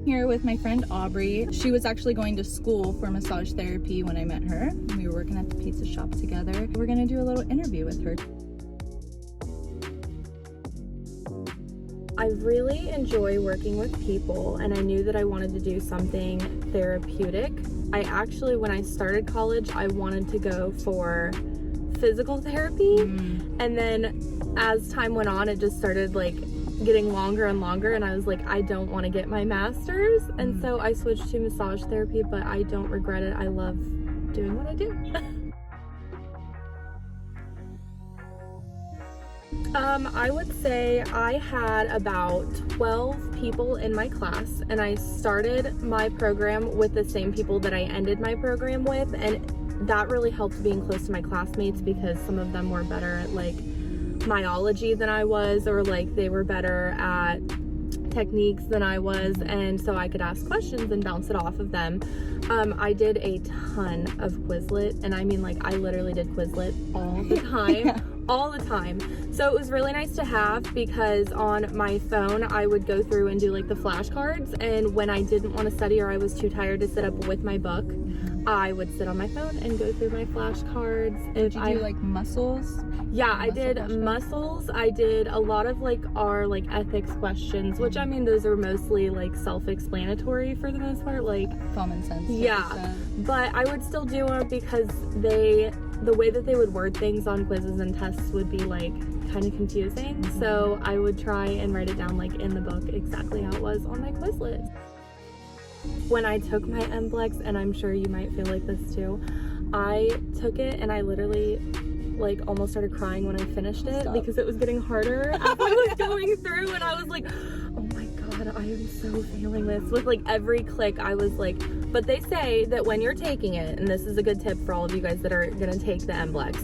Here with my friend Aubrey. She was actually going to school for massage therapy when I met her. We were working at the pizza shop together. We're gonna do a little interview with her. I really enjoy working with people, and I knew that I wanted to do something therapeutic. When I started college, I wanted to go for physical therapy, and then as time went on, it just started like getting longer and longer, and I was like, I don't want to get my master's, and so I switched to massage therapy, but I don't regret it. I love doing what I do. I would say I had about 12 people in my class, and I started my program with the same people that I ended my program with, and that really helped being close to my classmates because some of them were better at like myology than I was, or like they were better at techniques than I was, and so I could ask questions and bounce it off of them. I did a ton of Quizlet, and I mean like I literally did Quizlet all the time. Yeah. All the time. So it was really nice to have because on my phone I would go through and do like the flashcards, and when I didn't want to study or I was too tired to sit up with my book, I would sit on my phone and go through my flashcards. Did you do like muscles? Yeah, I did muscles. I did a lot of like our like ethics questions, which I mean those are mostly like self-explanatory for the most part, like common sense. Yeah, but I would still do them because the way that they would word things on quizzes and tests would be like kind of confusing. So I would try and write it down like in the book exactly how it was on my Quizlet. When I took my MBLEx, and I'm sure you might feel like this too, I took it and I literally like almost started crying when I finished it because it was getting harder as I was going through, and I was like, oh my god, I am so feeling this. With like every click I was like, but they say that when you're taking it, and this is a good tip for all of you guys that are gonna take the MBLEx,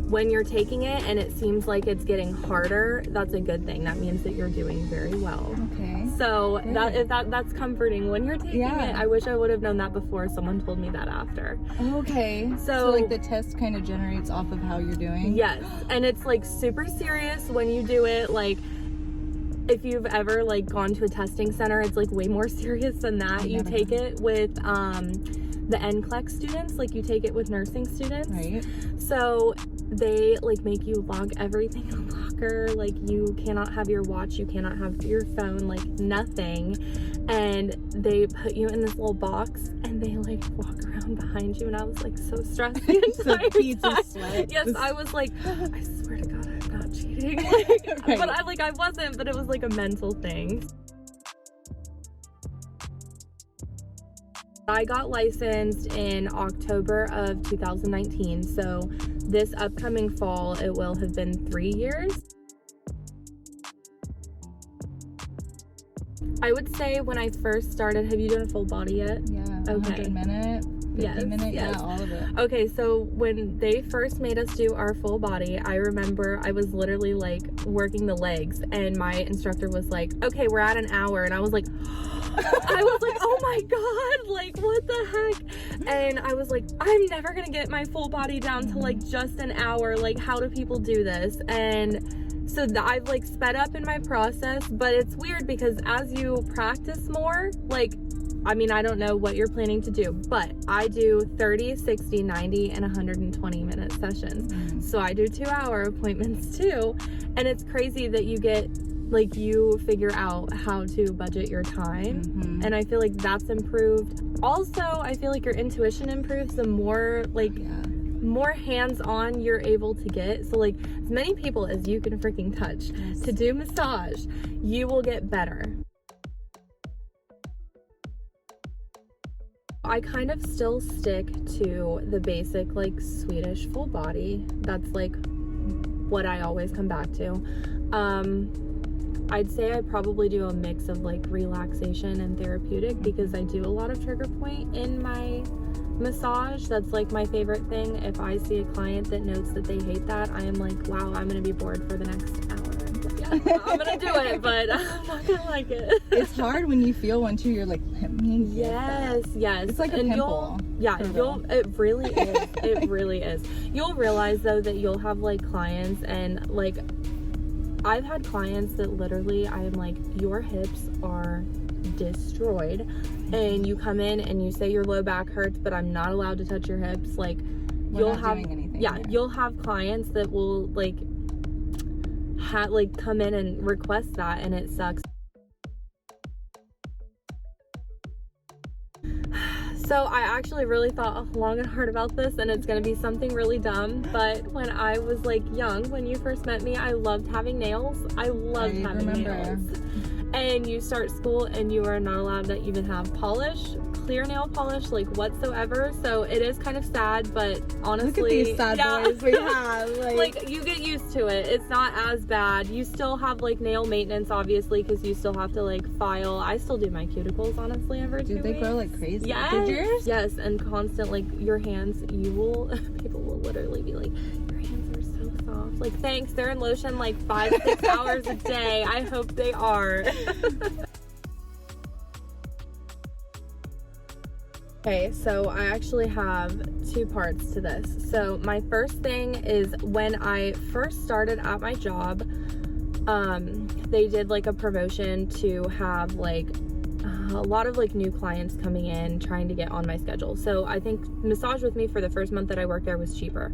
when you're taking it and it seems like it's getting harder, that's a good thing. That means that you're doing very well. Okay. So that's comforting when you're taking it. I wish I would have known that before. Someone told me that after. Okay. So like the test kind of generates off of how you're doing? Yes. And it's like super serious when you do it. Like if you've ever like gone to a testing center, it's like way more serious than that. You take it with the MBLEx students, like you take it with nursing students. Right. So they like make you log everything in a locker. Like you cannot have your watch, you cannot have your phone, like nothing. And they put you in this little box and they like walk around behind you, and I was like so stressed the entire time. Yes, I was like, I swear to God, I'm not cheating. Like, right. But I wasn't, but it was like a mental thing. I got licensed in October of 2019, so this upcoming fall, it will have been 3 years. I would say when I first started, have you done a full body yet? Yeah, 100 minute, 50 minute, yes. Yeah, all of it. Okay, so when they first made us do our full body, I remember I was literally like working the legs, and my instructor was like, okay, we're at an hour, and I was like, oh my god, like what the heck? And I was like, I'm never gonna get my full body down to like just an hour. Like, how do people do this? And so I've like sped up in my process, but it's weird because as you practice more, like, I mean, I don't know what you're planning to do, but I do 30, 60, 90, and 120 minute sessions. So I do 2-hour appointments too. And it's crazy that you get like you figure out how to budget your time, and I feel like that's improved. Also, I feel like your intuition improves the more like more hands-on you're able to get. So like as many people as you can freaking touch to do massage, you will get better. I kind of still stick to the basic like Swedish full body. That's like what I always come back to. I'd say I probably do a mix of like relaxation and therapeutic because I do a lot of trigger point in my massage. That's like my favorite thing. If I see a client that notes that they hate that, I am like, wow, I'm gonna be bored for the next hour. Yeah, I'm gonna do it, but I'm not gonna like it. It's hard when you feel one too. You're like, let me get Yes, that. yes. It's like a pimple. It really is. It really is. You'll realize though that you'll have like clients, and like I've had clients that literally I'm like, your hips are destroyed, and you come in and you say your low back hurts, but I'm not allowed to touch your hips. Like We're not doing anything here. you'll have clients that will like come in and request that, and it sucks. So I actually really thought long and hard about this, and it's gonna be something really dumb, but when I was like young, when you first met me, I loved having nails. I loved having nails. And you start school and you are not allowed to even have polish, clear nail polish, like whatsoever. So it is kind of sad, but honestly, look at these sad boys we have. Like you get used to it. It's not as bad. You still have like nail maintenance, obviously, because you still have to like file. I still do my cuticles, honestly, every 2 weeks. They grow like crazy? Yes. Did yours? Yes, and constant, like your hands, people will literally be like, your hands are so soft. Like, thanks, they're in lotion like 5-6 hours a day. I hope they are. Okay, so I actually have 2 parts to this. So my first thing is when I first started at my job, they did like a promotion to have like a lot of like new clients coming in trying to get on my schedule. So I think Massage With Me for the first month that I worked there was cheaper.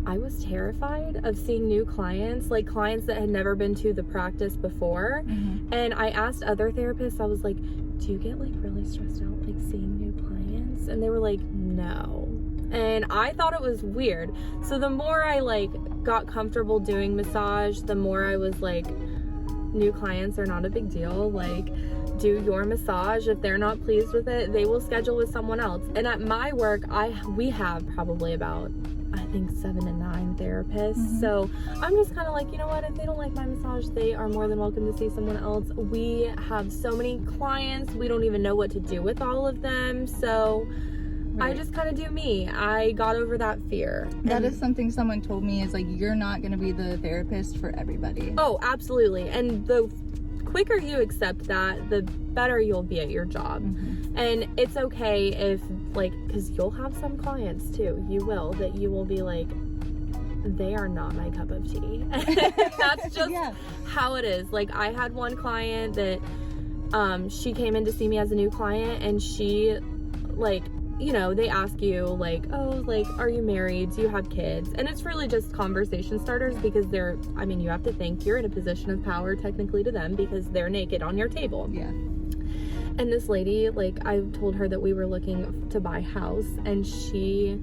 I was terrified of seeing new clients, like clients that had never been to the practice before. And I asked other therapists, I was like, do you get like really stressed out like seeing new clients? And they were like, no. And I thought it was weird. So the more I like got comfortable doing massage, the more I was like, new clients are not a big deal. Like, do your massage. If they're not pleased with it, they will schedule with someone else. And at my work, we have probably about, I think 7 to 9 therapists. So I'm just kind of like, you know what, if they don't like my massage, they are more than welcome to see someone else. We have so many clients, we don't even know what to do with all of them. So I just kind of do me. I got over that fear. That is something someone told me, is like, you're not going to be the therapist for everybody. Oh, absolutely. And the quicker you accept that, the better you'll be at your job. And it's okay if like, because you'll have some clients too, you will, that you will be like, they are not my cup of tea. That's just how it is. Like, I had one client that she came in to see me as a new client, and she like, you know, they ask you like, oh, like, are you married? Do you have kids? And it's really just conversation starters, because they're, I mean, you have to think you're in a position of power technically to them, because they're naked on your table. And this lady, like, I told her that we were looking to buy a house, and she,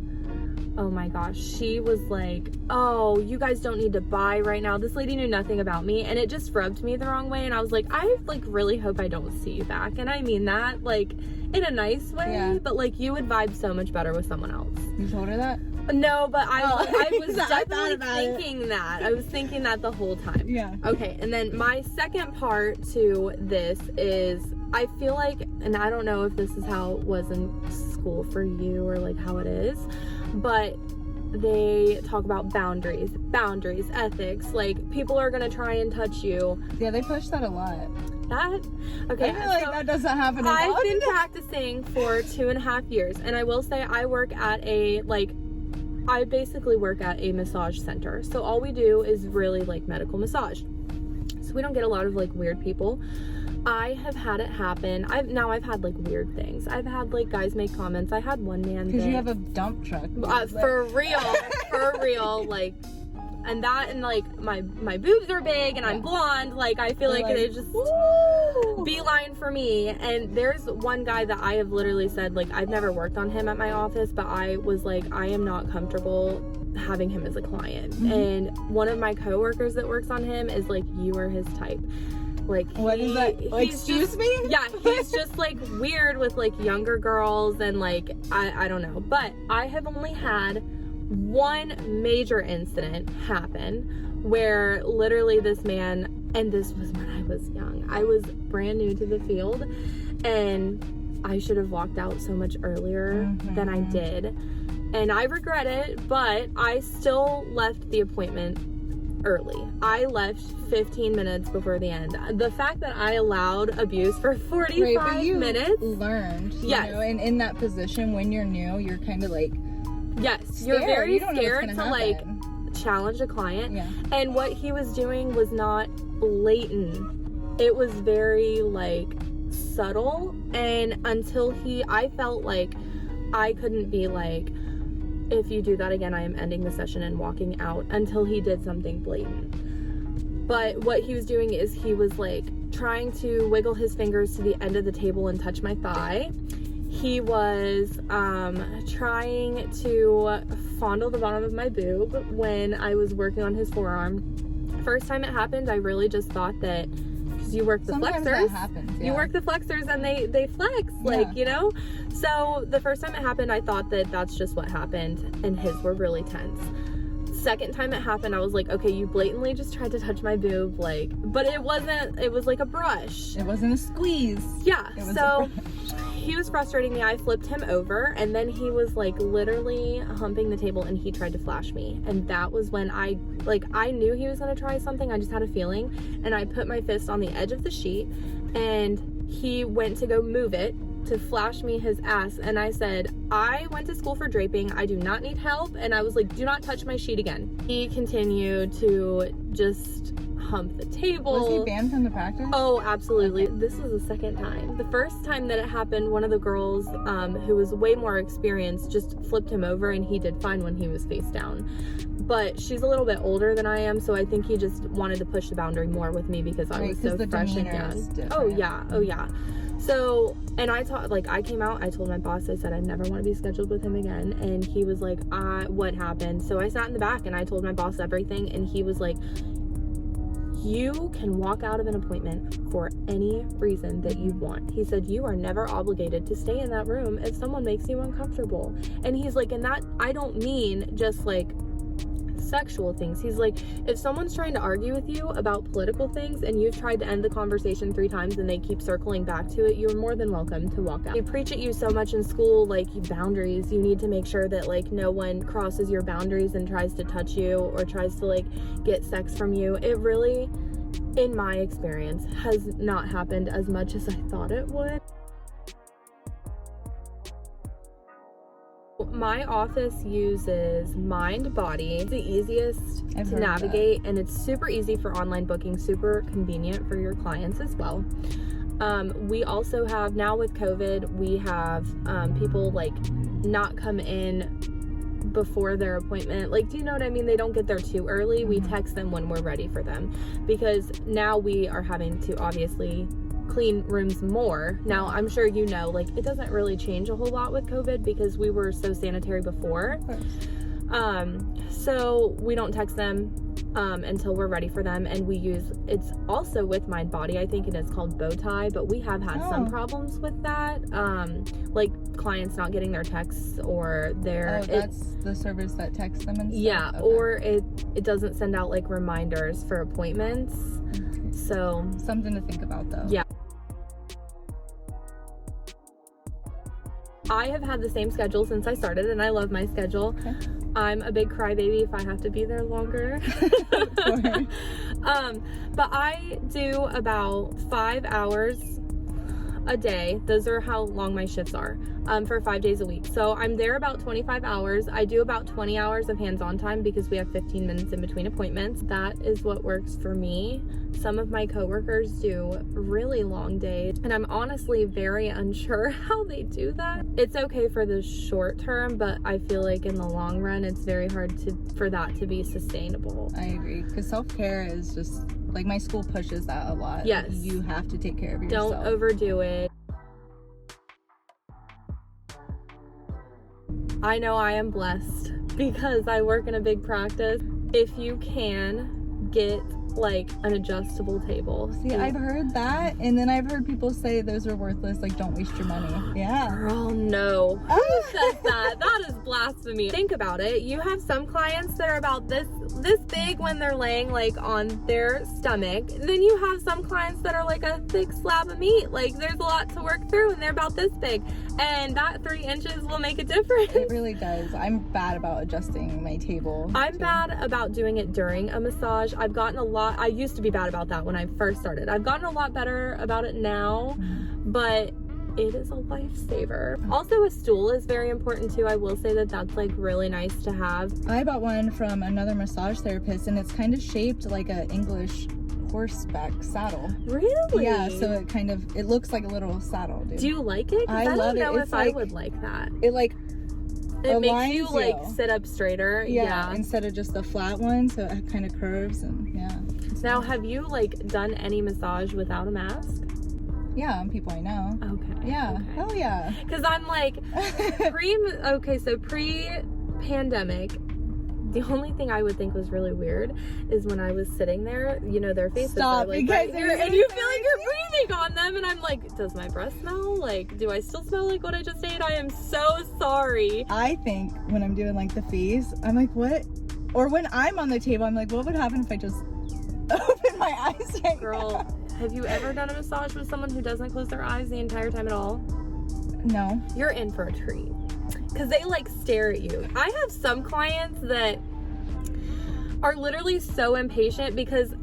oh my gosh, she was like, oh, you guys don't need to buy right now. This lady knew nothing about me, and it just rubbed me the wrong way. And I was like, I like really hope I don't see you back. And I mean that like in a nice way, but like you would vibe so much better with someone else. You told her that? No, but I was definitely thinking that. I was thinking that the whole time. Okay, and then my second part to this is, I feel like, and I don't know if this is how it was in school for you or like how it is, but they talk about boundaries, ethics, like people are gonna try and touch you. Yeah, they push that a lot. Okay, I feel like that doesn't happen at all. I've been practicing for 2.5 years, and I will say I work at I basically work at a massage center. So all we do is really like medical massage. So we don't get a lot of like weird people. I have had it happen. I've had like weird things. I've had like guys make comments. I had one man because you have a dump truck. For real, like, and that, and like my boobs are big, and I'm blonde. Like, I feel like they just beeline for me. And there's one guy that I have literally said, like, I've never worked on him at my office, but I was like, I am not comfortable having him as a client. And one of my coworkers that works on him is like, you are his type. Like, what is that? Excuse me? Yeah, he's just like weird with like younger girls, and like I don't know. But I have only had one major incident happen where literally this man, and this was when I was young. I was brand new to the field, and I should have walked out so much earlier than I did. And I regret it, but I still left the appointment early. I left 15 minutes before the end. The fact that I allowed abuse for 45 right, but you minutes. learned, you Yes. know, and in that position when you're new, you're kind of like Yes, scared. you're very You don't know what's scared gonna to like happen. challenge a client. Yeah. And what he was doing was not blatant. It was very like subtle, and until I felt like I couldn't be like, if you do that again, I am ending the session and walking out, until he did something blatant. But what he was doing is he was like trying to wiggle his fingers to the end of the table and touch my thigh. He was trying to fondle the bottom of my boob when I was working on his forearm. First time it happened, I really just thought that, because you work the Sometimes flexors, that happens, yeah. you work the flexors and they flex, like, you know? So the first time it happened, I thought that that's just what happened, and his were really tense. Second time it happened, I was like, okay, you blatantly just tried to touch my boob, like, but it wasn't, it was like a brush. It wasn't a squeeze. Yeah, It was so he was frustrating me. I flipped him over, and then he was like literally humping the table, and he tried to flash me. And that was when I knew he was gonna try something. I just had a feeling, and I put my fist on the edge of the sheet, and he went to go move it to flash me his ass, and I said, I went to school for draping, I do not need help, and I was like, do not touch my sheet again. He continued to just hump the table. Was he banned from the practice? Oh, absolutely. This was the second time. The first time that it happened, one of the girls who was way more experienced just flipped him over, and he did fine when he was face down. But she's a little bit older than I am, so I think he just wanted to push the boundary more with me because I was so fresh and young. Oh yeah. So, and I came out, I told my boss, I said I never want to be scheduled with him again, and he was like, what happened? So I sat in the back and I told my boss everything, and he was like, you can walk out of an appointment for any reason that you want. He said, you are never obligated to stay in that room if someone makes you uncomfortable. And he's like, and that, I don't mean just like sexual things. He's like, if someone's trying to argue with you about political things and you've tried to end the conversation 3 times and they keep circling back to it, you're more than welcome to walk out. They preach at you so much in school, like boundaries. You need to make sure that like no one crosses your boundaries and tries to touch you or tries to like get sex from you. It really, in my experience, has not happened as much as I thought it would. My office uses MindBody. It's the easiest to navigate, and it's super easy for online booking, super convenient for your clients as well. We also have, now with COVID, we have people like not come in before their appointment. Like, do you know what I mean? They don't get there too early. We text them when we're ready for them, because now we are having to obviously clean rooms more. Now, I'm sure you know, like, it doesn't really change a whole lot with COVID because we were so sanitary before. So we don't text them until we're ready for them, and we use, it's also with MindBody, I think it is called Bowtie, but we have had some problems with that, like clients not getting their texts, or their that's the service that texts them and stuff? Yeah, okay. Or it doesn't send out like reminders for appointments. Okay. So something to think about though. Yeah. I have had the same schedule since I started, and I love my schedule. Okay. I'm a big crybaby if I have to be there longer. But I do about 5 hours a day. Those are how long my shifts are, for 5 days a week. So I'm there about 25 hours. I do about 20 hours of hands-on time because we have 15 minutes in between appointments. That is what works for me. Some of my coworkers do really long days, and I'm honestly very unsure how they do that. It's okay for the short term, but I feel like in the long run, it's very hard for that to be sustainable. I agree, because self-care is just, like, my school pushes that a lot. Yes. You have to take care of yourself. Don't overdo it. I know I am blessed because I work in a big practice. If you can get like an adjustable table. See, I've heard that, and then I've heard people say those are worthless, like don't waste your money. Yeah. Girl, no. Who says that? That is blasphemy. Think about it. You have some clients that are about this big when they're laying like on their stomach. Then you have some clients that are like a thick slab of meat. Like there's a lot to work through and they're about this big. And that 3 inches will make a difference. It really does. I'm bad about adjusting my table. I'm bad about doing it during a massage. I've gotten a lot, I used to be bad about that when I first started. I've gotten a lot better about it now, but it is a lifesaver. Also, a stool is very important too. I will say that that's like really nice to have. I bought one from another massage therapist, and it's kind of shaped like an English horseback saddle. Really? Yeah, so it looks like a little saddle, dude. Do you like it? 'Cause I love don't know it. if I would like that. It like It makes you aligns like you. sit up straighter. Yeah. Instead of just a flat one, so it kind of curves and yeah. Now, have you like done any massage without a mask? Yeah, on people I know. Okay. Yeah, Okay. hell yeah. Because I'm like, pre-pandemic, the only thing I would think was really weird is when I was sitting there, you know, their faces are like because right here, and you feel like you're breathing on them, and I'm like, does my breath smell? Like, do I still smell like what I just ate? I am so sorry. I think when I'm doing like the face, I'm like, what? Or when I'm on the table, I'm like, what would happen if I just open my eyes right Girl, have you ever done a massage with someone who doesn't close their eyes the entire time at all? now? No. You're in for a treat. Because they like stare at you. I have some clients that are literally so impatient because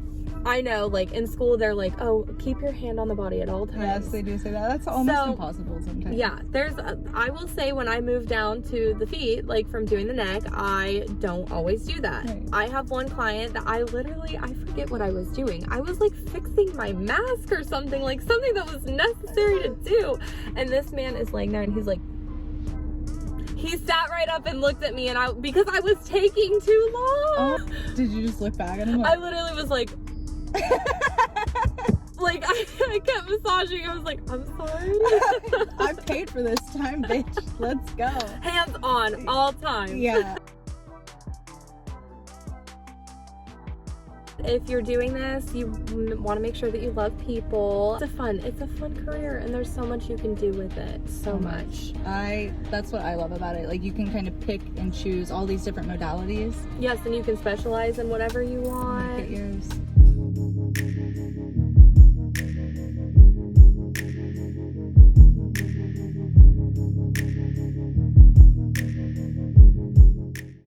I know, like, in school they're like, oh, keep your hand on the body at all times. Yes, they do say that. That's almost impossible sometimes. Yeah, I will say when I moved down to the feet, like from doing the neck, I don't always do that. Right. I have one client that I forget what I was doing. I was like fixing my mask or something, like something that was necessary to do. And this man is laying there and he's like, he sat right up and looked at me, and because I was taking too long. Oh, did you just look back at him? I literally was like, like I kept massaging. I was like, I'm sorry. I paid for this time, bitch. Let's go. Hands on all time. Yeah. If you're doing this, you want to make sure that you love people. It's a fun career, and there's so much you can do with it. So much. That's what I love about it. Like, you can kind of pick and choose all these different modalities. Yes, and you can specialize in whatever you want. Get yours.